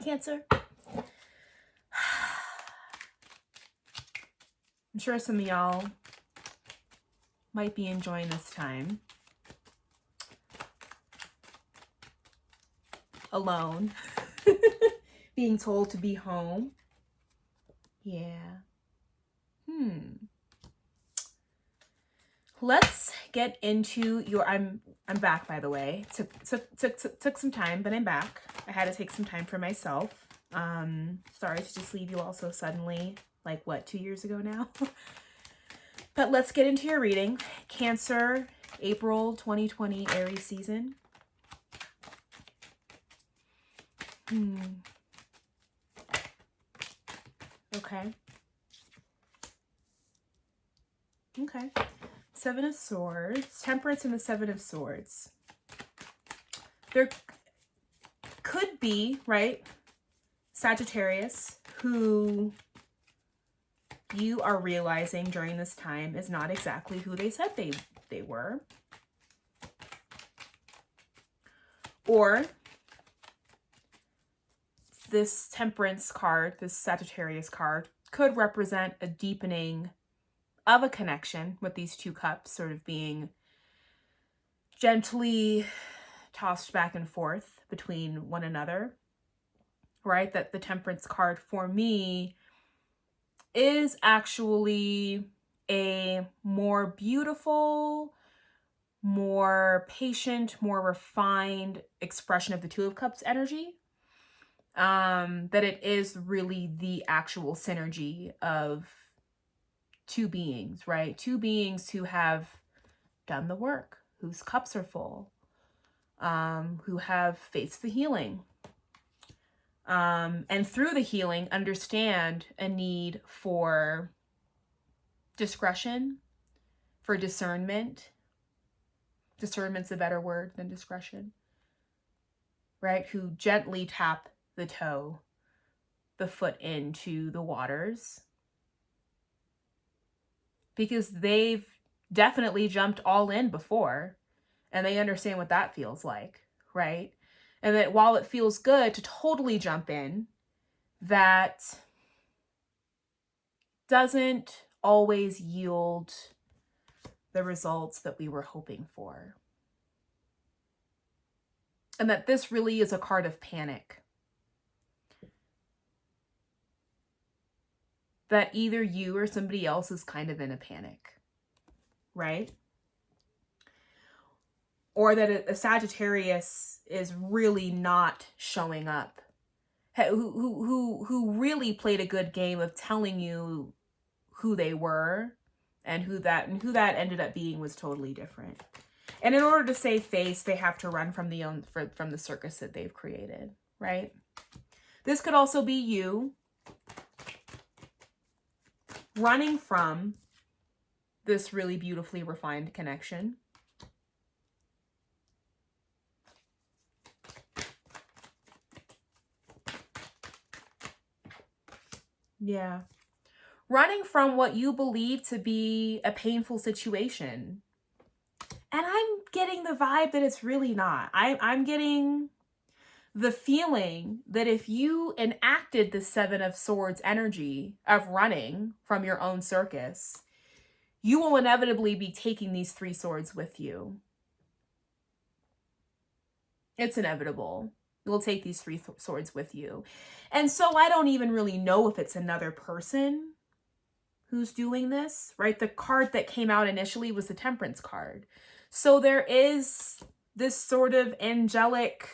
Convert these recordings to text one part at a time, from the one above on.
Cancer. I'm sure some of y'all might be enjoying this time alone, being told to be home. Yeah. Let's get into your. I'm back, by the way. Took some time, but I'm back. I had to take some time for myself. Sorry to just leave you all so suddenly. Like what, 2 years ago now? But let's get into your reading. Cancer, April 2020 Aries season. Okay. Okay. Seven of Swords, Temperance and the Seven of Swords. There could be, right, Sagittarius, who you are realizing during this time is not exactly who they said they were. Or this Temperance card, this Sagittarius card, could represent a deepening of a connection with these two cups sort of being gently tossed back and forth between one another, right? That the Temperance card for me is actually a more beautiful, more patient, more refined expression of the Two of Cups energy. That it is really the actual synergy of two beings, right? Two beings who have done the work, whose cups are full, who have faced the healing, and through the healing understand a need for discretion, for discernment. Discernment's a better word than discretion, right? Who gently tap the toe, the foot into the waters, because they've definitely jumped all in before and they understand what that feels like, right? And that while it feels good to totally jump in, that doesn't always yield the results that we were hoping for. And that this really is a card of panic. That either you or somebody else is kind of in a panic, right? Or that a Sagittarius is really not showing up, who really played a good game of telling you who they were, and who that ended up being was totally different. And in order to save face, they have to run from the circus that they've created, right? This could also be you running from this really beautifully refined connection. Yeah. Running from what you believe to be a painful situation. And I'm getting the vibe that it's really not. I'm getting the feeling that if you enacted the Seven of Swords energy of running from your own circus, you will inevitably be taking these three swords with you. It's inevitable. You'll take these three swords with you. And so I don't even really know if it's another person who's doing this, right? The card that came out initially was the Temperance card. So there is this sort of angelic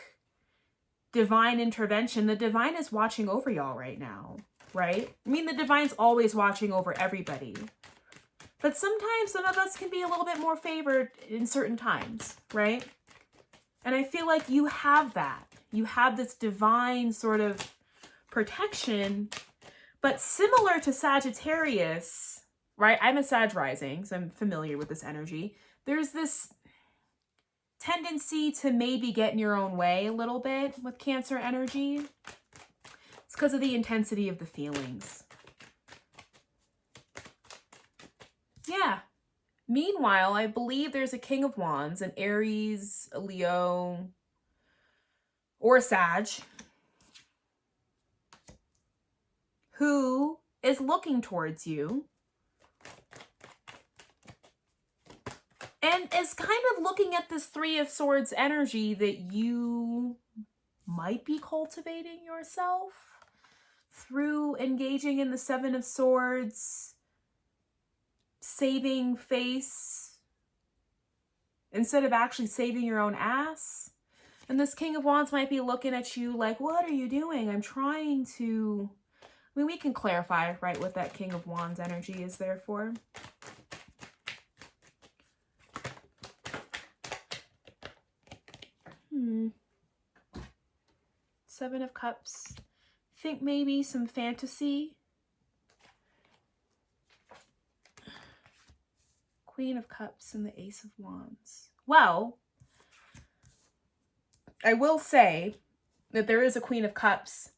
divine intervention. The divine is watching over y'all right now, right? I mean, the divine's always watching over everybody. But sometimes some of us can be a little bit more favored in certain times, right? And I feel like you have that. You have this divine sort of protection. But similar to Sagittarius, right? I'm a Sag rising, so I'm familiar with this energy. There's this tendency to maybe get in your own way a little bit with Cancer energy. It's because of the intensity of the feelings. Yeah. Meanwhile, I believe there's a King of Wands, an Aries, a Leo, or a Sag. who is looking towards you and is kind of looking at this Three of Swords energy that you might be cultivating yourself through engaging in the Seven of Swords, saving face instead of actually saving your own ass. And this King of Wands might be looking at you like, what are you doing? I'm trying to... I mean, we can clarify, right, what that King of Wands energy is there for. Seven of Cups. Think maybe some fantasy. Queen of Cups and the Ace of Wands. Well, I will say that there is a Queen of Cups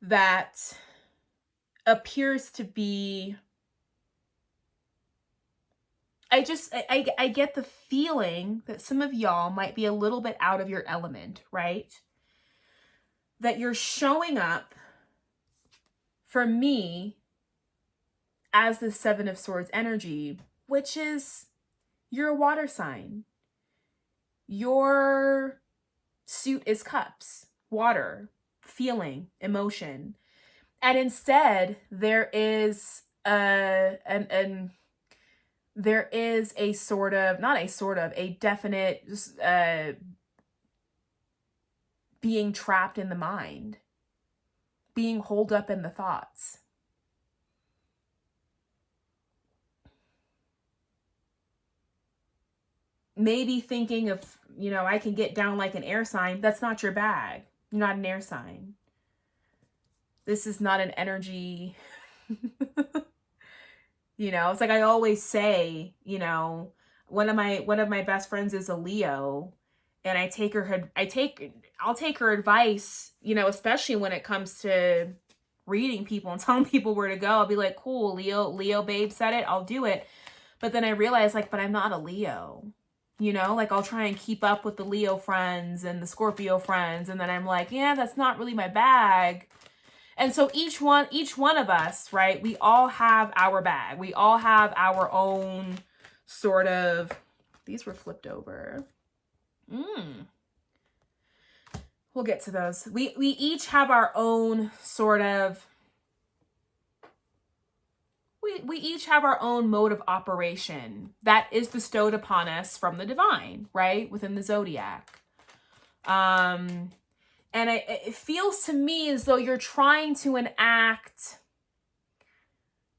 that appears to be... I get the feeling that some of y'all might be a little bit out of your element, right? That you're showing up for me as the Seven of Swords energy, which is you're a water sign. Your suit is cups, water, feeling, emotion. And instead there is there is a sort of, not a sort of, a definite being trapped in the mind, being holed up in the thoughts. Maybe thinking of, you know, I can get down like an air sign. That's not your bag. You're not an air sign. This is not an energy... You know, it's like I always say, you know, one of my best friends is a Leo, and I'll take her advice, you know, especially when it comes to reading people and telling people where to go. I'll be like, cool, Leo babe said it, I'll do it. But then I realize, like, but I'm not a Leo. You know, like I'll try and keep up with the Leo friends and the Scorpio friends, and then I'm like, yeah, that's not really my bag. And so each one of us, right, we all have our bag. We all have our own sort of... These were flipped over. We'll get to those. We each have our own sort of... We each have our own mode of operation that is bestowed upon us from the divine, right, within the zodiac. And it feels to me as though you're trying to enact,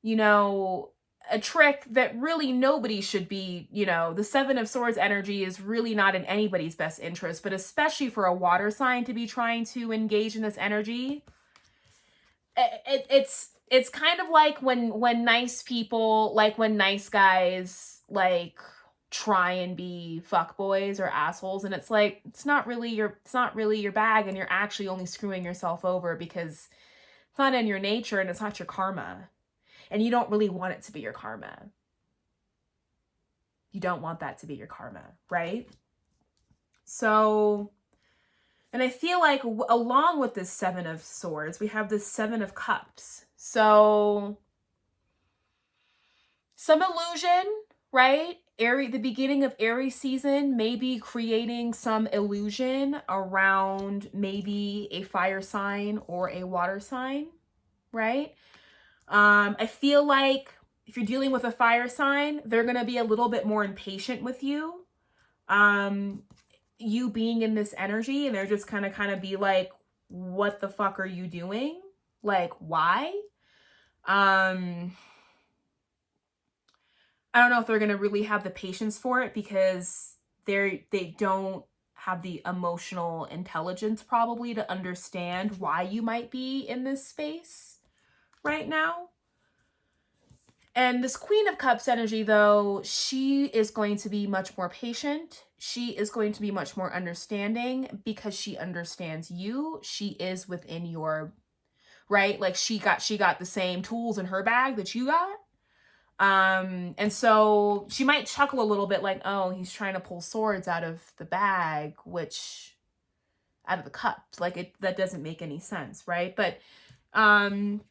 you know, a trick that really nobody should be, you know, the Seven of Swords energy is really not in anybody's best interest, but especially for a water sign to be trying to engage in this energy. It's kind of like when nice people, like when nice guys, like, try and be fuckboys or assholes, and it's like it's not really your bag, and you're actually only screwing yourself over because it's not in your nature and it's not your karma, and you don't really want it to be your karma. You don't want that to be your karma, right? So, and I feel like along with this Seven of Swords, we have this Seven of Cups. So some illusion, right? The beginning of Aries season, maybe creating some illusion around maybe a fire sign or a water sign, right? I feel like if you're dealing with a fire sign, they're going to be a little bit more impatient with you. You being in this energy, and they're just kind of be like, what the fuck are you doing? Like, why? I don't know if they're going to really have the patience for it because they don't have the emotional intelligence probably to understand why you might be in this space right now. And this Queen of Cups energy, though, she is going to be much more patient. She is going to be much more understanding because she understands you. She is within your, right? Like she got the same tools in her bag that you got. And so she might chuckle a little bit like, oh, he's trying to pull swords out of the bag, which out of the cups. Like that doesn't make any sense, right? But and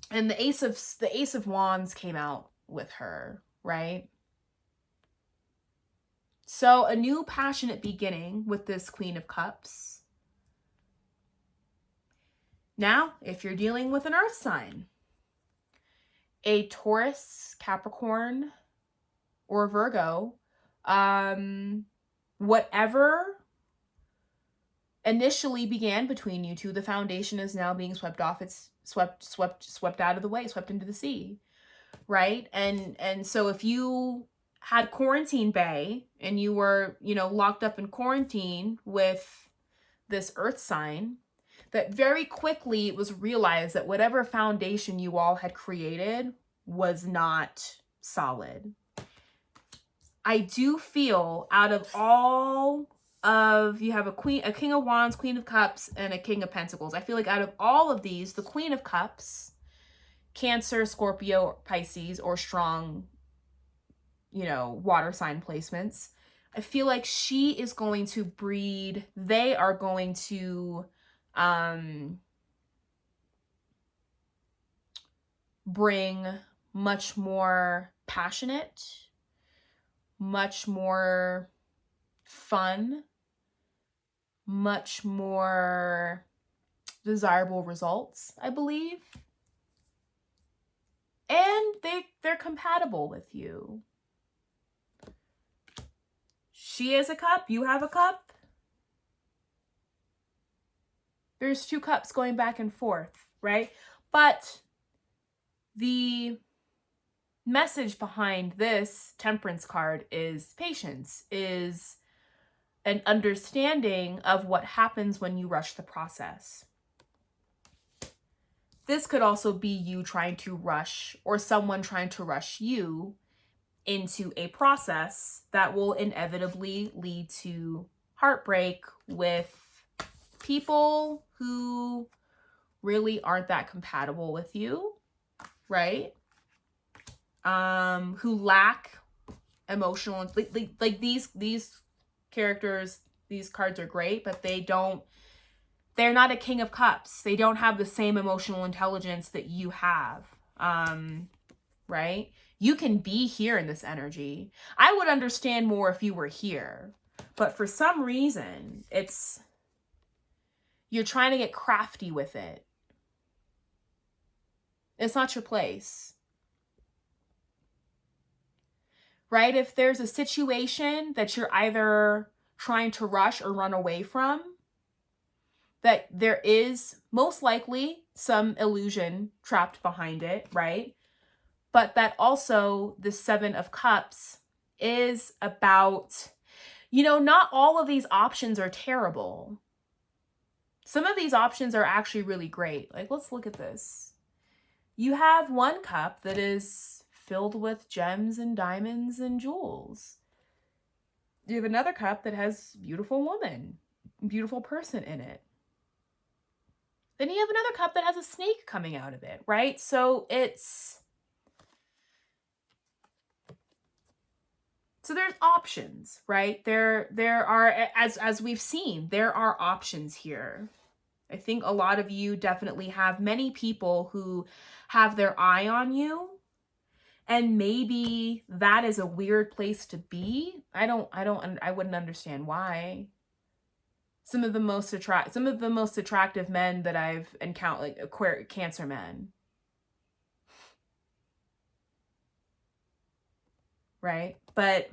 the Ace of Wands came out with her, right? So a new passionate beginning with this Queen of Cups. Now, if you're dealing with an earth sign, a Taurus, Capricorn, or Virgo, whatever initially began between you two, the foundation is now being swept off. It's swept out of the way, swept into the sea, right? And so if you had quarantine bay and you were, you know, locked up in quarantine with this earth sign, that very quickly it was realized that whatever foundation you all had created was not solid. I do feel out of all of, you have a King of Wands, Queen of Cups, and a King of Pentacles. I feel like out of all of these, the Queen of Cups, Cancer, Scorpio, Pisces, or strong, you know, water sign placements, I feel like she is going to breed, they are going to bring much more passionate, much more fun, much more desirable results, I believe. And they're compatible with you. She has a cup, you have a cup. There's two cups going back and forth, right? But the message behind this Temperance card is patience, is an understanding of what happens when you rush the process. This could also be you trying to rush, or someone trying to rush you into a process that will inevitably lead to heartbreak with people who really aren't that compatible with you, right? Who lack emotional, like these characters, these cards are great, but they're not a King of Cups. They don't have the same emotional intelligence that you have, right? You can be here in this energy. I would understand more if you were here, but for some reason, you're trying to get crafty with it. It's not your place. Right? If there's a situation that you're either trying to rush or run away from, that there is most likely some illusion trapped behind it, right? But that also the Seven of Cups is about, you know, not all of these options are terrible. Some of these options are actually really great. Like, let's look at this. You have one cup that is filled with gems and diamonds and jewels. You have another cup that has beautiful woman, beautiful person in it. Then you have another cup that has a snake coming out of it, right? So there's options, right? There are, as we've seen, there are options here. I think a lot of you definitely have many people who have their eye on you, and maybe that is a weird place to be. I wouldn't understand why. Some of the most attractive men that I've encountered, like Cancer men, right? But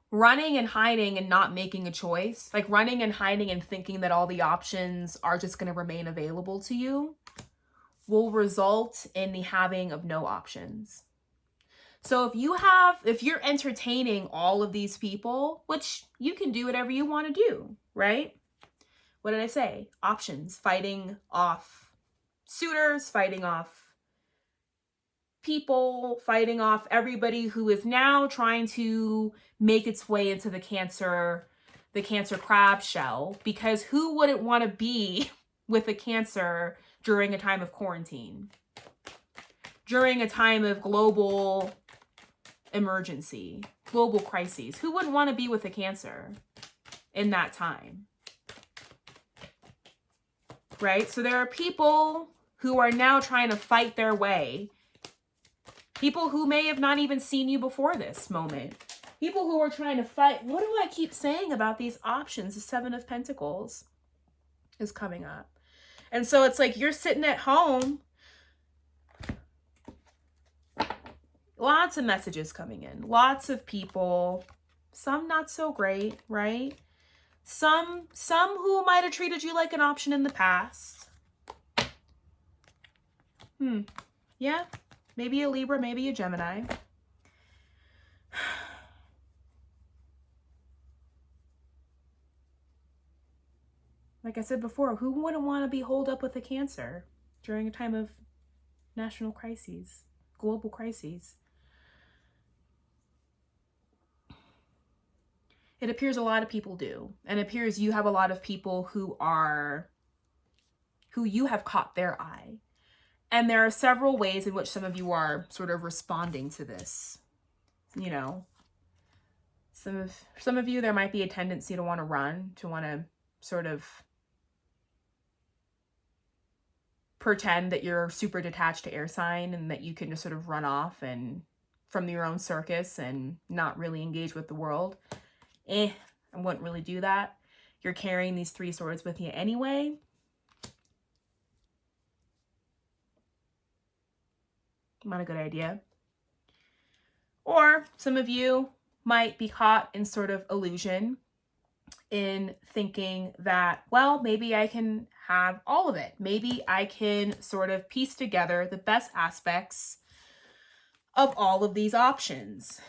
running and hiding and not making a choice, like running and hiding and thinking that all the options are just going to remain available to you, will result in the having of no options. So if you're entertaining all of these people, which you can do whatever you want to do, right? What did I say? Options, fighting off suitors, fighting off people, fighting off everybody who is now trying to make its way into the Cancer crab shell, because who wouldn't want to be with a Cancer during a time of quarantine, during a time of global emergency, global crises? Who wouldn't want to be with a Cancer in that time. Right? So there are people who are now trying to fight their way. People who may have not even seen you before this moment. People who are trying to fight. What do I keep saying about these options? The Seven of Pentacles is coming up. And so it's like you're sitting at home. Lots of messages coming in. Lots of people. Some not so great, right? Some who might have treated you like an option in the past. Yeah. Maybe a Libra, maybe a Gemini. Like I said before, who wouldn't want to be holed up with a Cancer during a time of national crises, global crises? It appears a lot of people do. And it appears you have a lot of people who you have caught their eye. And there are several ways in which some of you are sort of responding to this. You know, some of you, there might be a tendency to want to run, to want to sort of pretend that you're super detached to air sign and that you can just sort of run off and from your own circus and not really engage with the world. I wouldn't really do that. You're carrying these 3 swords with you anyway. Not a good idea. Or some of you might be caught in sort of illusion in thinking that, well, maybe I can have all of it. Maybe I can sort of piece together the best aspects of all of these options.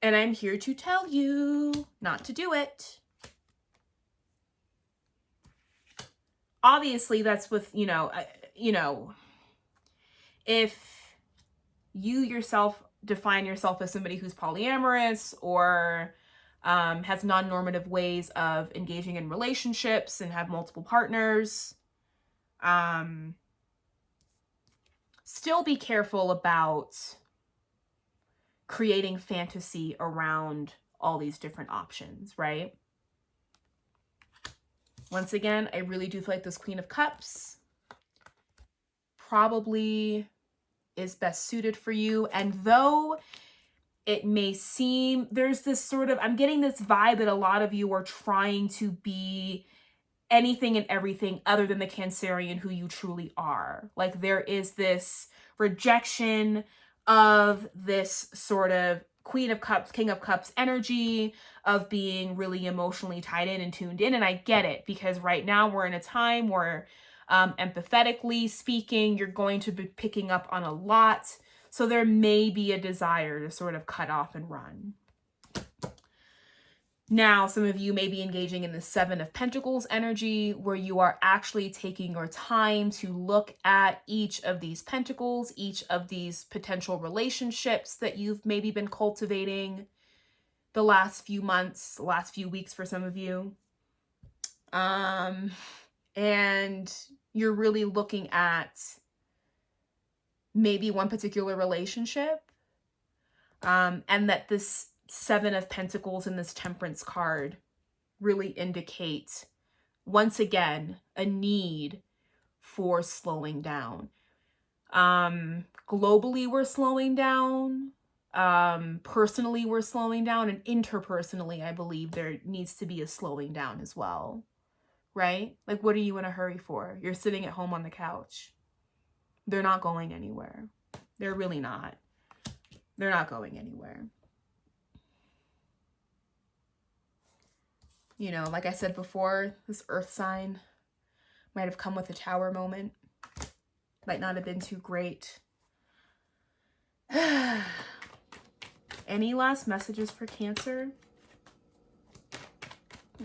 And I'm here to tell you not to do it. Obviously, that's with, if you yourself define yourself as somebody who's polyamorous or has non-normative ways of engaging in relationships and have multiple partners, still be careful about creating fantasy around all these different options, right? Once again, I really do feel like this Queen of Cups probably is best suited for you. And though it may seem, there's this sort of, I'm getting this vibe that a lot of you are trying to be anything and everything other than the Cancerian who you truly are. Like there is this rejection of this sort of Queen of Cups, King of Cups energy of being really emotionally tied in and tuned in. And I get it, because right now we're in a time where empathetically speaking, you're going to be picking up on a lot. So there may be a desire to sort of cut off and run. Now, some of you may be engaging in the Seven of Pentacles energy, where you are actually taking your time to look at each of these pentacles, each of these potential relationships that you've maybe been cultivating the last few months, the last few weeks for some of you. And you're really looking at maybe one particular relationship, and that this Seven of Pentacles and this Temperance card really indicate, once again, a need for slowing down. Globally, we're slowing down. Personally, we're slowing down. And interpersonally, I believe there needs to be a slowing down as well. Right? Like, what are you in a hurry for? You're sitting at home on the couch. They're not going anywhere. They're really not. They're not going anywhere. You know, like I said before, this earth sign might have come with a Tower moment. Might not have been too great. Any last messages for Cancer?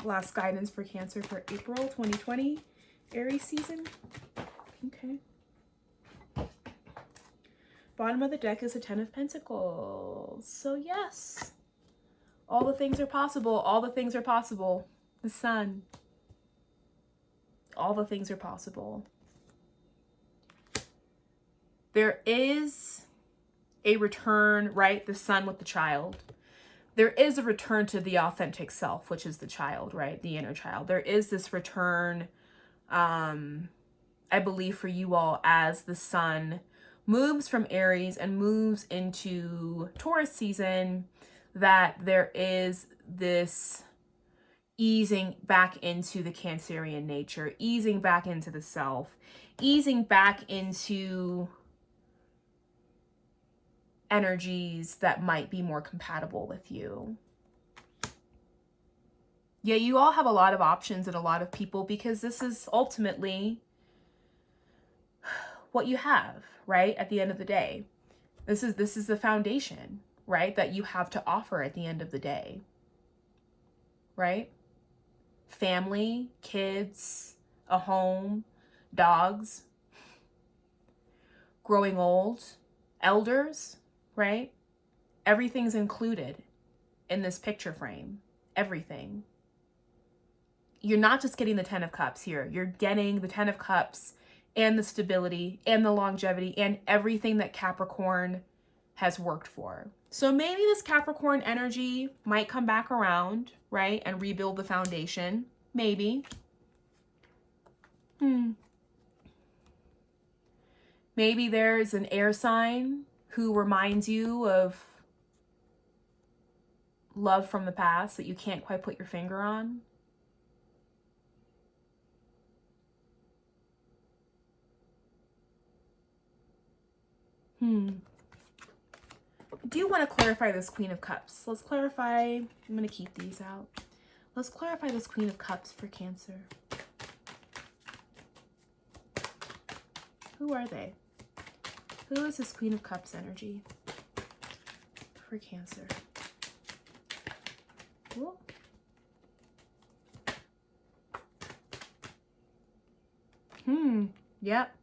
Last guidance for Cancer for April 2020, Aries season? Okay. Bottom of the deck is a Ten of Pentacles. So yes. All the things are possible. All the things are possible. The Sun. All the things are possible. There is a return, right? The Sun with the Child. there is a return to the authentic self, which is the child, right? The inner child. There is this return, I believe, for you all as the sun moves from Aries and moves into Taurus season, that there is this easing back into the Cancerian nature, easing back into the self, easing back into energies that might be more compatible with you. Yeah, you all have a lot of options and a lot of people, because this is ultimately what you have, right? At the end of the day, this is the foundation, right? That you have to offer at the end of the day, right? Family, kids, a home, dogs, growing old, elders, right? Everything's included in this picture frame. Everything. You're not just getting the 10 of Cups here. You're getting the 10 of Cups and the stability and the longevity and everything that Capricorn has worked for. So maybe this Capricorn energy might come back around, right? And rebuild the foundation. Maybe. Maybe there's an air sign who reminds you of love from the past that you can't quite put your finger on. I do want to clarify this Queen of Cups. Let's clarify. I'm going to keep these out. Let's clarify this Queen of Cups for Cancer. Who are they? Who is this Queen of Cups energy for Cancer? Cool. Yep.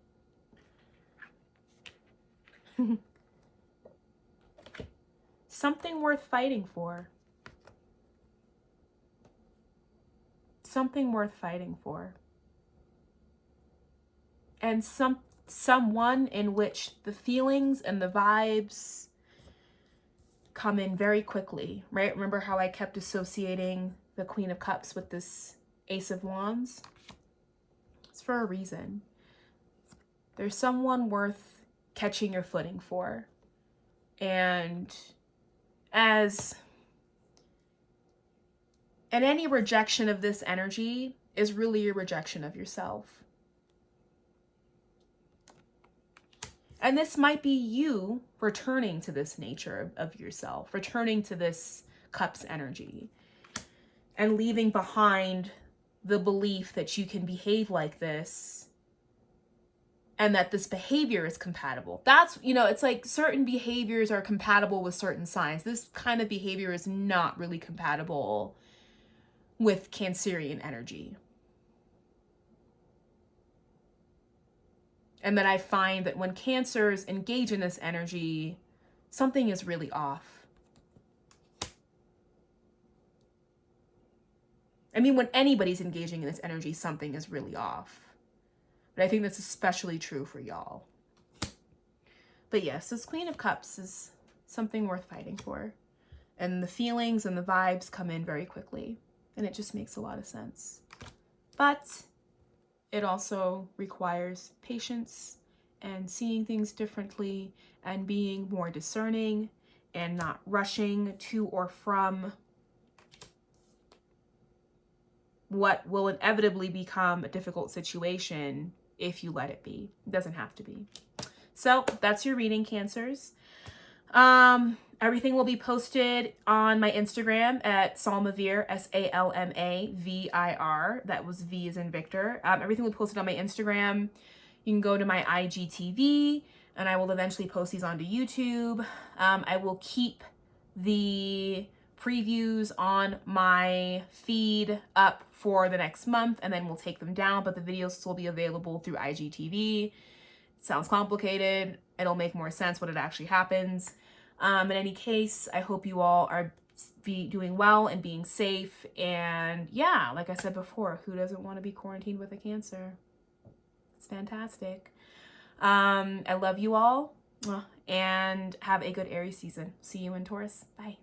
Something worth fighting for. Something worth fighting for. And someone in which the feelings and the vibes come in very quickly, right? Remember how I kept associating the Queen of Cups with this Ace of Wands? It's for a reason. There's someone worth catching your footing for. And any rejection of this energy is really a rejection of yourself. And this might be you returning to this nature of yourself, returning to this Cups energy, and leaving behind the belief that you can behave like this and that this behavior is compatible. That's, it's like certain behaviors are compatible with certain signs. This kind of behavior is not really compatible with Cancerian energy. And that I find that when Cancers engage in this energy, something is really off. I mean, when anybody's engaging in this energy, something is really off. But I think that's especially true for y'all. But yes, this Queen of Cups is something worth fighting for. And the feelings and the vibes come in very quickly. And it just makes a lot of sense. But it also requires patience and seeing things differently and being more discerning and not rushing to or from what will inevitably become a difficult situation if you let it be. It doesn't have to be. So that's your reading, Cancers. Everything will be posted on my Instagram at Salmavir, SALMAVIR. That was V as in Victor. Everything will be posted on my Instagram. You can go to my IGTV, and I will eventually post these onto YouTube. I will keep the previews on my feed up for the next month, and then we'll take them down, but the videos will be available through IGTV. It sounds complicated. It'll make more sense when it actually happens. In any case, I hope you all are doing well and being safe. And yeah, like I said before, who doesn't want to be quarantined with a Cancer? It's fantastic. I love you all and have a good Aries season. See you in Taurus. Bye.